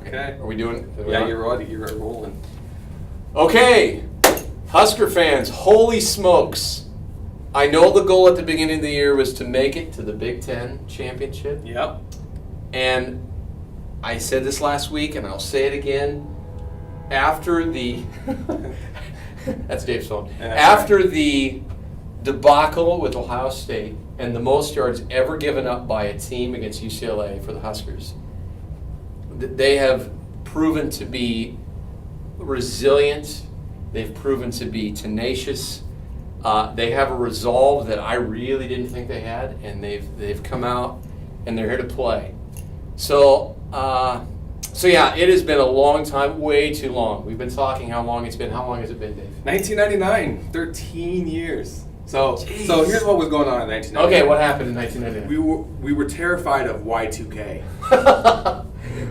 Okay. Are we doing? Yeah, you're ready. You're rolling. Okay, Husker fans, holy smokes. I know the goal at the beginning of the year was to make it to the Big Ten championship. Yep. And I said this last week, and I'll say it again. After the that's Dave's phone. Yeah, After the debacle with Ohio State and the most yards ever given up by a team against UCLA for the Huskers, they have proven to be resilient. They've proven to be tenacious. They have a resolve that I really didn't think they had, and they've come out and they're here to play. So yeah, it has been a long time, way too long. We've been talking how long it's been. How long has it been, Dave? 1999, 13 years. So here's what was going on in 1999. Okay, what happened in 1999? We were terrified of Y2K.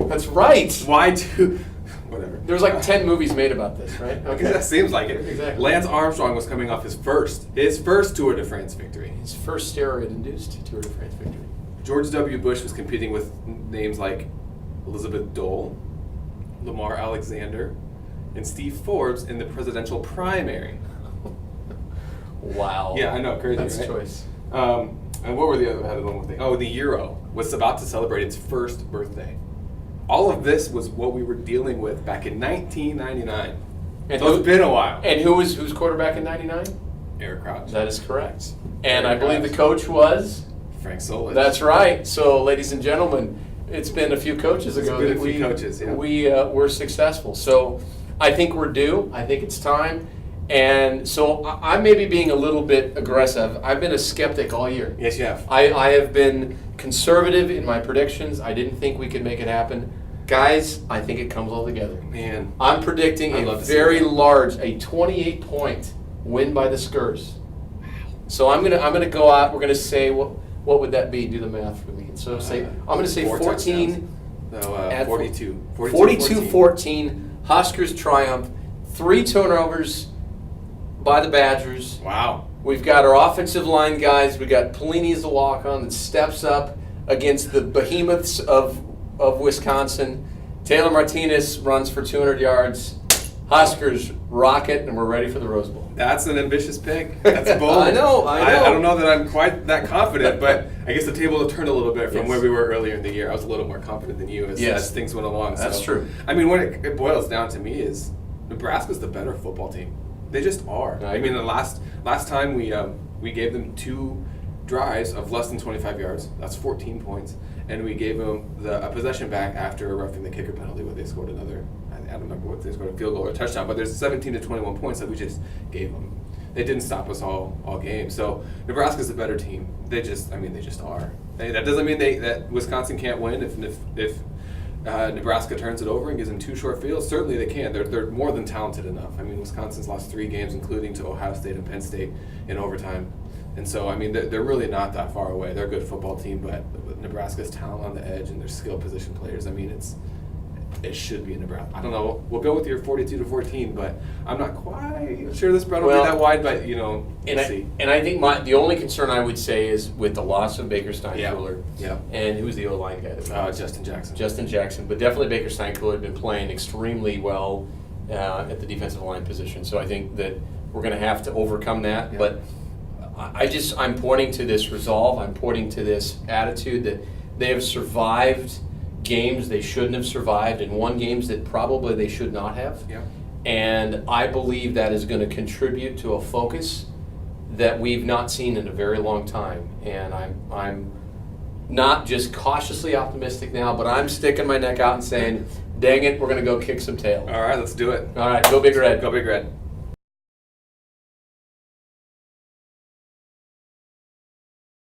That's right. Y2, whatever. There was like 10 movies made about this, right? Okay, that seems like it. Exactly. Lance Armstrong was coming off his first Tour de France victory. His first steroid-induced Tour de France victory. George W. Bush was competing with names like Elizabeth Dole, Lamar Alexander, and Steve Forbes in the presidential primary. Wow. Yeah, I know, crazy, That's right? choice. And what were the other one more thing? Oh, the Euro was about to celebrate its first birthday. All of this was what we were dealing with back in 1999. And So it's been a while. And who's quarterback in 99? Eric Crouch. That is correct. And Eric I believe Crouch. the coach was? Frank Solich. That's right. So, ladies and gentlemen, it's been a few coaches ago been that a few coaches, yeah. we were successful. So, I think we're due. I think it's time. And so, I may be being a little bit aggressive. I've been a skeptic all year. Yes, you have. I have been conservative in my predictions. I didn't think we could make it happen. Guys, I think it comes all together. Man. I'm predicting I'd a love to see very that. large, a 28-point win by the Skurs. So I'm gonna go out. We're gonna say what would that be? Do the math for me. So say I'm gonna say 4 14. touchdowns. No, At 42. 42-14. Huskers triumph. 3 turnovers by the Badgers. Wow. We've got our offensive line guys. We got Pelini as the walk-on that steps up against the behemoths of Wisconsin. Taylor Martinez runs for 200 yards. Huskers rocket, and we're ready for the Rose Bowl. That's an ambitious pick. That's bold. I know. I don't know that I'm quite that confident, but I guess the table will turn a little bit from Yes. where we were earlier in the year. I was a little more confident than you as things went along. That's true. I mean, what it boils down to me is Nebraska's the better football team. They just are. I I mean, agree. the last time we gave them 2 drives of less than 25 yards. That's 14 points. And we gave them a possession back after roughing the kicker penalty where they scored another, I don't remember what they scored, a field goal or a touchdown, but there's 17 to 21 points that we just gave them. They didn't stop us all game. So Nebraska's a better team. They just are. That doesn't mean that Wisconsin can't win if Nebraska turns it over and gives them 2 short fields. Certainly they can. They're more than talented enough. I mean, Wisconsin's lost 3 games, including to Ohio State and Penn State in overtime. And so, I mean, they're really not that far away. They're a good football team, but with Nebraska's talent on the edge and their skill position players, I mean, it should be in Nebraska. I don't know. We'll go with your 42-14, but I'm not quite sure the spread will be that wide, but, we'll see. And I think the only concern I would say is with the loss of Baker Steinkuhler. Yeah. And who's the O-line guy? Justin Jackson. Justin Jackson. But definitely Baker Steinkuhler had been playing extremely well at the defensive line position. So I think that we're going to have to overcome that. Yeah. But I'm pointing to this resolve. I'm pointing to this attitude that they have survived games they shouldn't have survived and won games that probably they should not have. Yeah. And I believe that is going to contribute to a focus that we've not seen in a very long time. And I'm not just cautiously optimistic now, but I'm sticking my neck out and saying, dang it, we're going to go kick some tail. All right, let's do it. All right, go Big Red. Go Big Red.